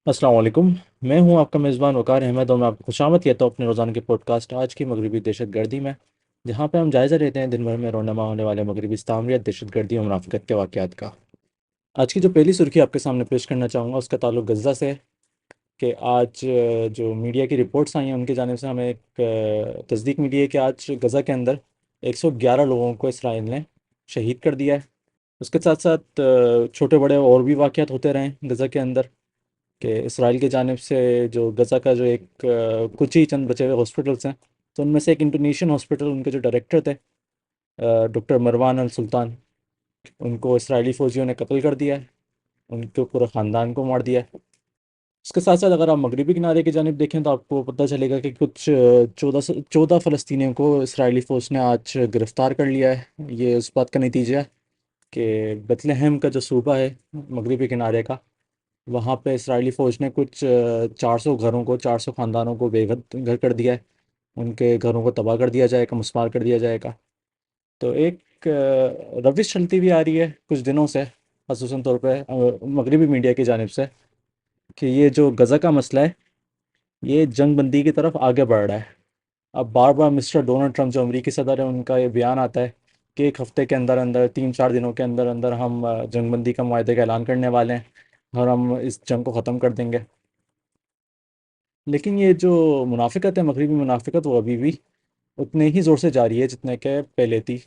السلام علیکم۔ میں ہوں آپ کا میزبان وقار احمد، اور میں آپ کو خوشامد کہتا ہوں اپنے روزانہ کے پوڈ کاسٹ آج کی مغربی دہشت گردی میں، جہاں پہ ہم جائزہ لیتے ہیں دن بھر میں رونما ہونے والے مغربی استعماریت، دہشت گردی اور منافقت کے واقعات کا۔ آج کی جو پہلی سرخی آپ کے سامنے پیش کرنا چاہوں گا اس کا تعلق غزہ سے ہے کہ آج جو میڈیا کی رپورٹس آئی ہیں ان کی جانب سے ہمیں ایک تصدیق ملی ہے کہ آج غزہ کے اندر 111 لوگوں کو اسرائیل نے شہید کر دیا ہے۔ اس کے ساتھ ساتھ چھوٹے بڑے اور بھی واقعات ہوتے رہے ہیں غزہ کے اندر، کہ اسرائیل کی جانب سے جو غزہ کا جو ایک کچھ ہی چند بچے ہوئے ہاسپٹلس ہیں، تو ان میں سے ایک انٹرنیشنل ہاسپٹل، ان کے جو ڈائریکٹر تھے ڈاکٹر مروان السلطان، ان کو اسرائیلی فوجیوں نے قتل کر دیا ہے، ان کے پورے خاندان کو مار دیا ہے۔ اس کے ساتھ ساتھ اگر آپ مغربی کنارے کی جانب دیکھیں تو آپ کو پتہ چلے گا کہ کچھ 14 فلسطینیوں کو اسرائیلی فوج نے آج گرفتار کر لیا ہے۔ یہ اس بات کا نتیجہ ہے کہ بیت لحم کا جو صوبہ ہے مغربی کنارے کا، وہاں پہ اسرائیلی فوج نے کچھ 400 گھروں کو، 400 خاندانوں کو بے گھر کر دیا ہے، ان کے گھروں کو تباہ کر دیا جائے گا، مسمار کر دیا جائے گا۔ تو ایک روش چلتی ہوئی آ رہی ہے کچھ دنوں سے، خصوصاً طور پہ مغربی میڈیا کی جانب سے، کہ یہ جو غزہ کا مسئلہ ہے یہ جنگ بندی کی طرف آگے بڑھ رہا ہے۔ اب بار بار مسٹر ڈونلڈ ٹرمپ جو امریکی صدر ہے، ان کا یہ بیان آتا ہے کہ ایک ہفتے کے اندر اندر، 3-4 دنوں کے اندر اندر ہم جنگ بندی کا معاہدے کا اعلان کرنے والے ہیں اور ہم اس جنگ کو ختم کر دیں گے۔ لیکن یہ جو منافقت ہے، مغربی منافقت، وہ ابھی بھی اتنے ہی زور سے جاری ہے جتنے کہ پہلے تھی۔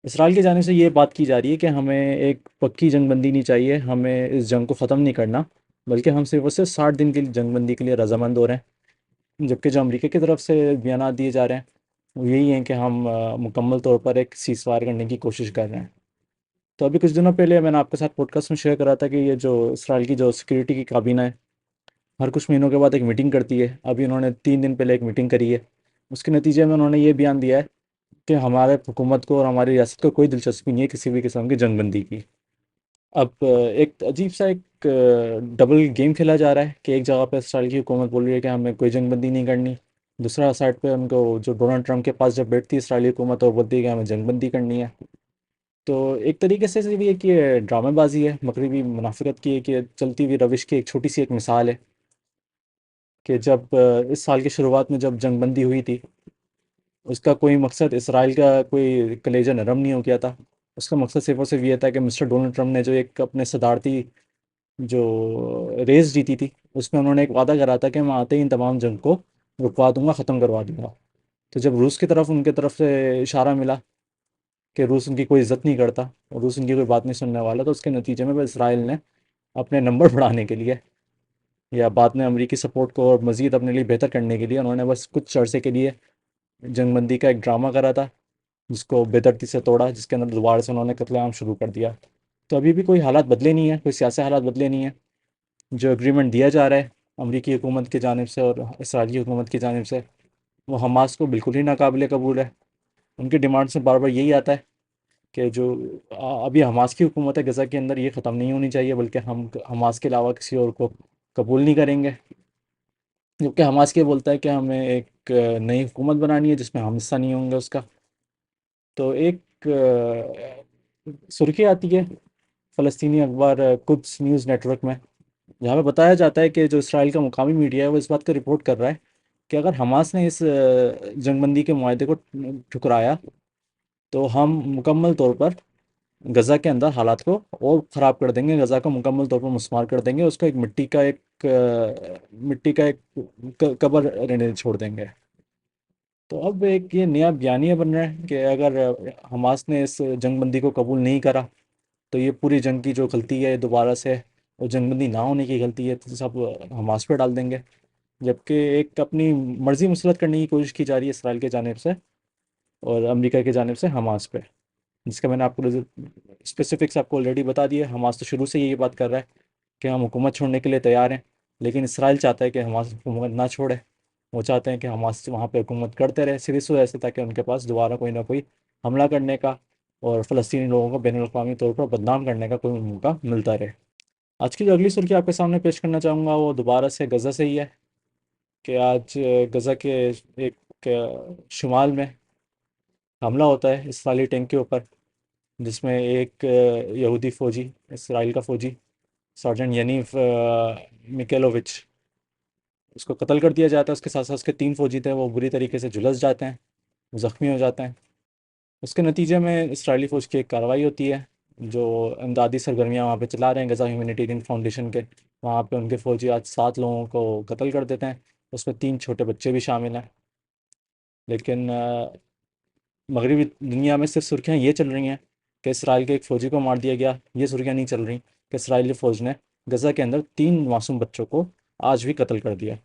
اسرائیل کی جانب سے یہ بات کی جا رہی ہے کہ ہمیں ایک پکی جنگ بندی نہیں چاہیے، ہمیں اس جنگ کو ختم نہیں کرنا، بلکہ ہم صرف اور صرف 60 دن کی جنگ بندی کے لیے رضامند ہو رہے ہیں۔ جبکہ جو امریکہ کی طرف سے بیانات دیے جا رہے ہیں وہ یہی ہیں کہ ہم مکمل طور پر ایک سیز فائر کرنے کی کوشش کر رہے ہیں۔ تو ابھی کچھ دنوں پہلے میں نے آپ کے ساتھ پوڈ کاسٹ میں شیئر کرا تھا کہ یہ جو اسرائیل کی جو سیکورٹی کی کابینہ ہے، ہر کچھ مہینوں کے بعد ایک میٹنگ کرتی ہے۔ ابھی انہوں نے 3 دن پہلے ایک میٹنگ کری ہے، اس کے نتیجے میں انہوں نے یہ بیان دیا ہے کہ ہمارے حکومت کو اور ہماری ریاست کو کوئی دلچسپی نہیں ہے کسی بھی قسم کی جنگ بندی کی۔ اب ایک عجیب سا ایک ڈبل گیم کھیلا جا رہا ہے کہ ایک جگہ پہ اسرائیل کی حکومت بول رہی ہے کہ ہمیں کوئی جنگ بندی نہیں کرنی، دوسرا سائڈ پہ ان کو جو ڈونلڈ ٹرمپ کے پاس جب بیٹھتی ہے اسرائیلی حکومت، وہ بولتی ہے کہ ہمیں جنگ بندی کرنی ہے۔ تو ایک طریقے سے بھی ایک یہ ڈرامے بازی ہے مغربی منافقت کی، ایک یہ چلتی ہوئی روش کی ایک چھوٹی سی ایک مثال ہے کہ جب اس سال کی شروعات میں جب جنگ بندی ہوئی تھی، اس کا کوئی مقصد اسرائیل کا کوئی کلیجہ نرم نہیں ہو گیا تھا۔ اس کا مقصد صرف اور صرف یہ تھا کہ مسٹر ڈونلڈ ٹرمپ نے جو ایک اپنے صدارتی جو ریس جیتی تھی، اس میں انہوں نے ایک وعدہ کرا تھا کہ میں آتے ہی ان تمام جنگ کو رکوا دوں گا، ختم کروا دوں گا۔ تو جب روس کی طرف ان کے طرف سے اشارہ ملا کہ روس ان کی کوئی عزت نہیں کرتا اور روس ان کی کوئی بات نہیں سننے والا، تو اس کے نتیجے میں اسرائیل نے اپنے نمبر بڑھانے کے لیے یا بعد میں امریکی سپورٹ کو اور مزید اپنے لیے بہتر کرنے کے لیے، انہوں نے بس کچھ عرصے کے لیے جنگ بندی کا ایک ڈرامہ کرا تھا، جس کو بے دردی سے توڑا، جس کے اندر دوبارہ سے انہوں نے قتل عام شروع کر دیا۔ تو ابھی بھی کوئی حالات بدلے نہیں ہیں، کوئی سیاسی حالات بدلے نہیں ہیں۔ جو اگریمنٹ دیا جا رہا ہے امریکی حکومت کی جانب سے اور اسرائیلی حکومت کی جانب سے، وہ حماس کو بالکل ہی ناقابل قبول ہے۔ ان کی ڈیمانڈ سے بار بار یہی آتا ہے کہ جو ابھی حماس کی حکومت ہے غزہ کے اندر، یہ ختم نہیں ہونی چاہیے، بلکہ ہم حماس کے علاوہ کسی اور کو قبول نہیں کریں گے۔ جبکہ حماس کے بولتا ہے کہ ہمیں ایک نئی حکومت بنانی ہے جس میں ہم حصہ نہیں ہوں گے اس کا۔ تو ایک سرخی آتی ہے فلسطینی اخبار قدس نیوز نیٹ ورک میں، جہاں پہ بتایا جاتا ہے کہ جو اسرائیل کا مقامی میڈیا ہے وہ اس بات کا رپورٹ کر رہا ہے کہ اگر حماس نے اس جنگ بندی کے معاہدے کو ٹھکرایا تو ہم مکمل طور پر غزہ کے اندر حالات کو اور خراب کر دیں گے، غزہ کو مکمل طور پر مسمار کر دیں گے، اس کو ایک مٹی کا ایک قبر رہنے چھوڑ دیں گے۔ تو اب ایک یہ نیا بیانیہ بن رہا ہے کہ اگر حماس نے اس جنگ بندی کو قبول نہیں کرا تو یہ پوری جنگ کی جو غلطی ہے دوبارہ سے، اور جنگ بندی نہ ہونے کی غلطی ہے، تو سب حماس پہ ڈال دیں گے۔ جبکہ ایک اپنی مرضی مسلط کرنے کی کوشش کی جا رہی ہے اسرائیل کے جانب سے اور امریکہ کی جانب سے حماس پہ، جس کا میں نے آپ کو اسپیسیفکس آپ کو آلریڈی بتا دیا ہے۔ حماس تو شروع سے یہی بات کر رہا ہے کہ ہم حکومت چھوڑنے کے لیے تیار ہیں، لیکن اسرائیل چاہتا ہے کہ حماس حکومت نہ چھوڑے، وہ چاہتے ہیں کہ حماس وہاں پہ حکومت کرتے رہے صرف اس وجہ سے تاکہ ان کے پاس دوبارہ کوئی نہ کوئی حملہ کرنے کا اور فلسطینی لوگوں کو بین الاقوامی طور پر بدنام کرنے کا کوئی موقع ملتا رہے۔ آج کی جو اگلی سرخی آپ کے سامنے پیش کرنا چاہوں گا وہ دوبارہ سے غزہ سے ہی ہے کہ آج غزہ کے ایک شمال میں حملہ ہوتا ہے اسرائیلی ٹینک کے اوپر، جس میں ایک یہودی فوجی، اسرائیل کا فوجی، سارجنٹ ینیف مکیلووچ، اس کو قتل کر دیا جاتا ہے، اس کے ساتھ ساتھ اس کے 3 فوجی تھے، وہ بری طریقے سے جھلس جاتے ہیں، زخمی ہو جاتے ہیں۔ اس کے نتیجے میں اسرائیلی فوج کی ایک کارروائی ہوتی ہے، جو امدادی سرگرمیاں وہاں پہ چلا رہے ہیں غزہ ہیومینیٹیرین فاؤنڈیشن کے، وہاں پہ ان کے فوجی آج 7 لوگوں کو قتل کر دیتے ہیں، اس میں 3 چھوٹے بچے بھی شامل ہیں۔ لیکن مغربی دنیا میں صرف سرخیاں یہ چل رہی ہیں کہ اسرائیل کے ایک فوجی کو مار دیا گیا، یہ سرخیاں نہیں چل رہی کہ اسرائیلی فوج نے غزہ کے اندر 3 معصوم بچوں کو آج بھی قتل کر دیا۔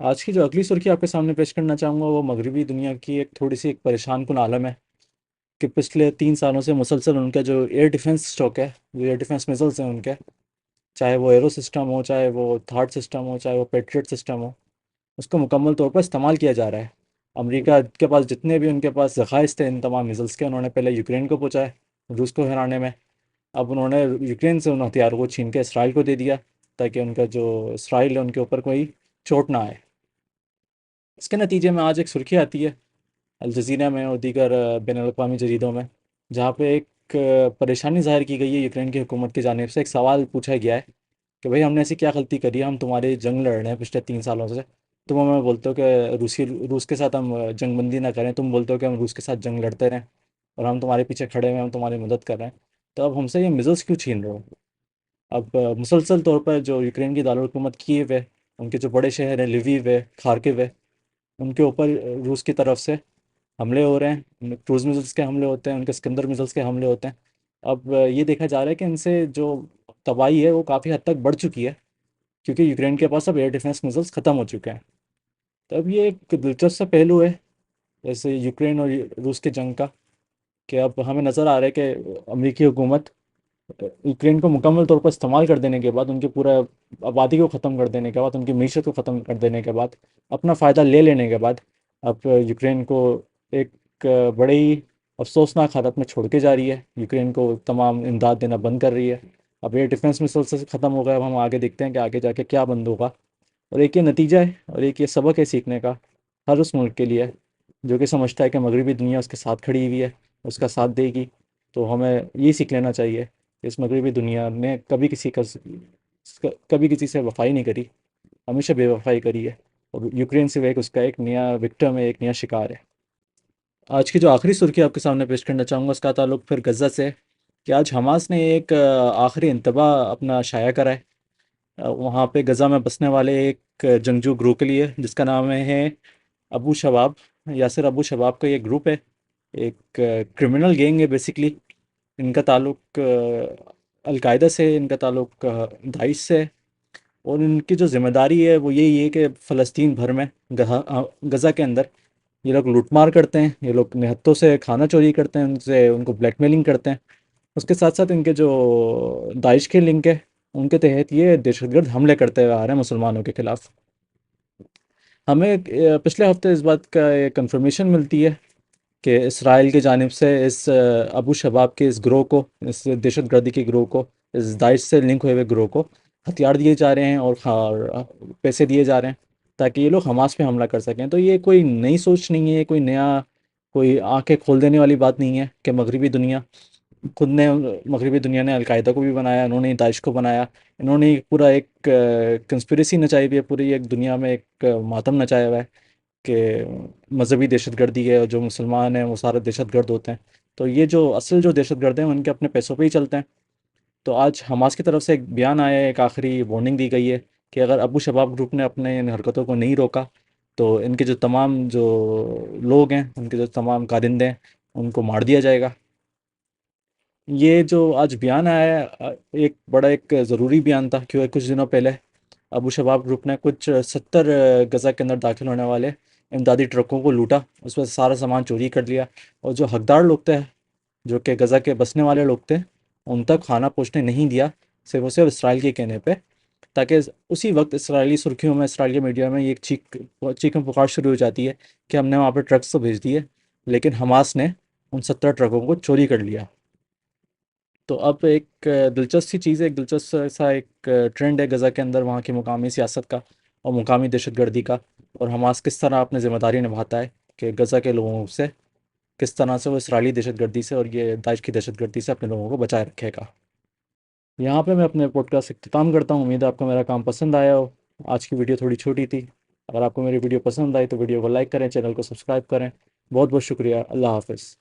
آج کی جو اگلی سرخی آپ کے سامنے پیش کرنا چاہوں گا، وہ مغربی دنیا کی ایک تھوڑی سی ایک پریشان کن عالم ہے کہ پچھلے 3 سالوں سے مسلسل ان کا جو ایئر ڈیفنس اسٹاک ہے، جو ایئر ڈیفنس میزلس ہیں ان کے، چاہے وہ ایرو سسٹم ہو، چاہے وہ تھاڈ سسٹم ہو، چاہے وہ پیٹریٹ سسٹم ہو، اس کو مکمل طور پر استعمال کیا جا رہا ہے۔ امریکہ کے پاس جتنے بھی ان کے پاس ذخائر تھے ان تمام میزلس کے، انہوں نے پہلے یوکرین کو پہنچائے روس کو ہرانے میں، اب انہوں نے یوکرین سے ان ہتھیاروں کو چھین کے اسرائیل کو دے دیا تاکہ ان کا جو اسرائیل ہے ان کے اوپر کوئی چوٹ نہ آئے۔ اس کے نتیجے میں آج ایک سرخی آتی ہے الجزیرہ میں اور دیگر بین الاقوامی جریدوں میں، جہاں پہ ایک پریشانی ظاہر کی گئی ہے یوکرین کی حکومت کی جانب سے۔ ایک سوال پوچھا گیا ہے کہ بھئی ہم نے ایسی کیا غلطی کری ہے، ہم تمہاری جنگ لڑ رہے ہیں پچھلے 3 سالوں سے، تم ہمیں بولتے ہو کہ روس کے ساتھ ہم جنگ بندی نہ کریں، تم بولتے ہو کہ ہم روس کے ساتھ جنگ لڑتے رہیں اور ہم تمہارے پیچھے کھڑے ہوئے ہیں، ہم تمہاری مدد کر رہے ہیں، تو اب ہم سے یہ میزلس کیوں چھین رہے ہو؟ اب مسلسل طور پر جو یوکرین کی دارالحکومت کییو ہے، ان کے جو بڑے شہر ہیں لیویو ہے، خارکیو ہے، ان کے اوپر روس کی طرف سے حملے ہو رہے ہیں، کروز میزلس کے حملے ہوتے ہیں، ان کے اسکندر میزلس کے حملے ہوتے ہیں۔ اب یہ دیکھا جا رہا ہے کہ ان سے جو تباہی ہے وہ کافی حد تک بڑھ چکی ہے، کیونکہ یوکرین کے پاس اب ایئر ڈیفنس میزلس ختم ہو چکے ہیں۔ تو اب یہ ایک دلچسپ سا پہلو ہے جیسے یوکرین اور روس کی جنگ کا، کہ اب ہمیں نظر آ رہا ہے کہ امریکی حکومت یوکرین کو مکمل طور پر استعمال کر دینے کے بعد، ان کے پورا آبادی کو ختم کر دینے کے بعد، ان کی معیشت کو ختم کر دینے کے بعد، اپنا فائدہ لے لینے کے بعد، اب یوکرین کو ایک بڑے ہی افسوسناک حالت میں چھوڑ کے جا رہی ہے، یوکرین کو تمام امداد دینا بند کر رہی ہے۔ اب یہ ڈیفنس مسلسل سے ختم ہو گیا، اب ہم آگے دیکھتے ہیں کہ آگے جا کے کیا بند ہوگا۔ اور ایک یہ نتیجہ ہے اور ایک یہ سبق ہے سیکھنے کا ہر اس ملک کے لیے جو کہ سمجھتا ہے کہ مغربی دنیا اس کے ساتھ کھڑی ہوئی ہے، اس کا ساتھ دے گی۔ تو ہمیں یہ سیکھ لینا چاہیے کہ اس مغربی دنیا نے کبھی کسی سے وفائی نہیں کری، ہمیشہ بے وفائی کری ہے، اور یوکرین سے وہ اس کا ایک نیا وکٹم ہے، ایک نیا شکار ہے۔ آج کی جو آخری سرخی آپ کے سامنے پیش کرنا چاہوں گا اس کا تعلق پھر غزہ سے، کہ آج حماس نے ایک آخری انتباہ اپنا شائع کرا ہے وہاں پہ غزہ میں بسنے والے ایک جنگجو گروہ کے لیے، جس کا نام ہے ابو شباب، یاسر ابو شباب کا یہ گروپ ہے، ایک کرمنل گینگ ہے بیسکلی۔ ان کا تعلق القاعدہ سے، ان کا تعلق داعش سے، اور ان کی جو ذمہ داری ہے وہ یہی ہے کہ فلسطین بھر میں غزہ کے اندر یہ لوگ لوٹ مار کرتے ہیں، یہ لوگ نہتوں سے کھانا چوری کرتے ہیں، ان کو بلیک میلنگ کرتے ہیں۔ اس کے ساتھ ساتھ ان کے جو داعش کے لنک ہے ان کے تحت یہ دہشت گرد حملے کرتے ہوئے آ رہے ہیں مسلمانوں کے خلاف۔ ہمیں پچھلے ہفتے اس بات کا ایک کنفرمیشن ملتی ہے کہ اسرائیل کی جانب سے اس ابو شباب کے اس گروہ کو، اس دہشت گردی کے گروہ کو، اس داعش سے لنک ہوئے ہوئے گروہ کو ہتھیار دیے جا رہے ہیں اور پیسے دیے جا رہے ہیں تاکہ یہ لوگ حماس پہ حملہ کر سکیں۔ تو یہ کوئی نئی سوچ نہیں ہے، کوئی نیا، کوئی آنکھیں کھول دینے والی بات نہیں ہے کہ مغربی دنیا نے القاعدہ کو بھی بنایا، انہوں نے داعش کو بنایا، انہوں نے پورا ایک کنسپریسی نچائی ہوئی ہے، پوری ایک دنیا میں ایک ماتم نچایا ہوا ہے کہ مذہبی دہشت گردی ہے اور جو مسلمان ہیں وہ سارے دہشت گرد ہوتے ہیں۔ تو یہ جو اصل جو دہشت گرد ہیں ان کے اپنے پیسوں پہ ہی چلتے ہیں۔ تو آج حماس کی طرف سے ایک بیان آیا ہے، ایک آخری وارننگ دی گئی ہے کہ اگر ابو شباب گروپ نے اپنے ان حرکتوں کو نہیں روکا تو ان کے جو تمام جو لوگ ہیں، ان کے جو تمام کارندے ہیں، ان کو مار دیا جائے گا۔ یہ جو آج بیان آیا ہے ایک بڑا ایک ضروری بیان تھا، کیونکہ کچھ دنوں پہلے ابو شباب گروپ نے کچھ 70 غزہ کے اندر داخل ہونے والے امدادی ٹرکوں کو لوٹا، اس میں سارا سامان چوری کر لیا، اور جو حقدار لوگ تھے، جو کہ غزہ کے بسنے والے لوگ تھے، ان تک کھانا پہنچنے نہیں دیا، صرف اور صرف اسرائیل کے کہنے پہ، تاکہ اسی وقت اسرائیلی سرخیوں میں، اسرائیل کے میڈیا میں یہ ایک چیخ پکار شروع ہو جاتی ہے کہ ہم نے وہاں پہ ٹرکس تو بھیج دیے لیکن حماس نے ان 70 ٹرکوں کو چوری کر لیا۔ تو اب ایک دلچسپ سی چیز ہے، ایک دلچسپ سا ایک ٹرینڈ ہے غزہ کے اندر وہاں کی مقامی سیاست کا اور مقامی دہشت گردی کا، اور حماس کس طرح اپنے ذمہ داری نبھاتا ہے کہ غزہ کے لوگوں سے کس طرح سے وہ اسرائیلی دہشت گردی سے اور یہ داعش کی دہشت گردی سے اپنے لوگوں کو بچائے رکھے گا۔ یہاں پہ میں اپنے پوڈ کاسٹ اختتام کرتا ہوں. امید ہے آپ کو میرا کام پسند آیا ہو. آج کی ویڈیو تھوڑی چھوٹی تھی. اگر آپ کو میری ویڈیو پسند آئی تو ویڈیو کو لائک کریں, چینل کو سبسکرائب کریں. بہت بہت شکریہ. اللہ حافظ.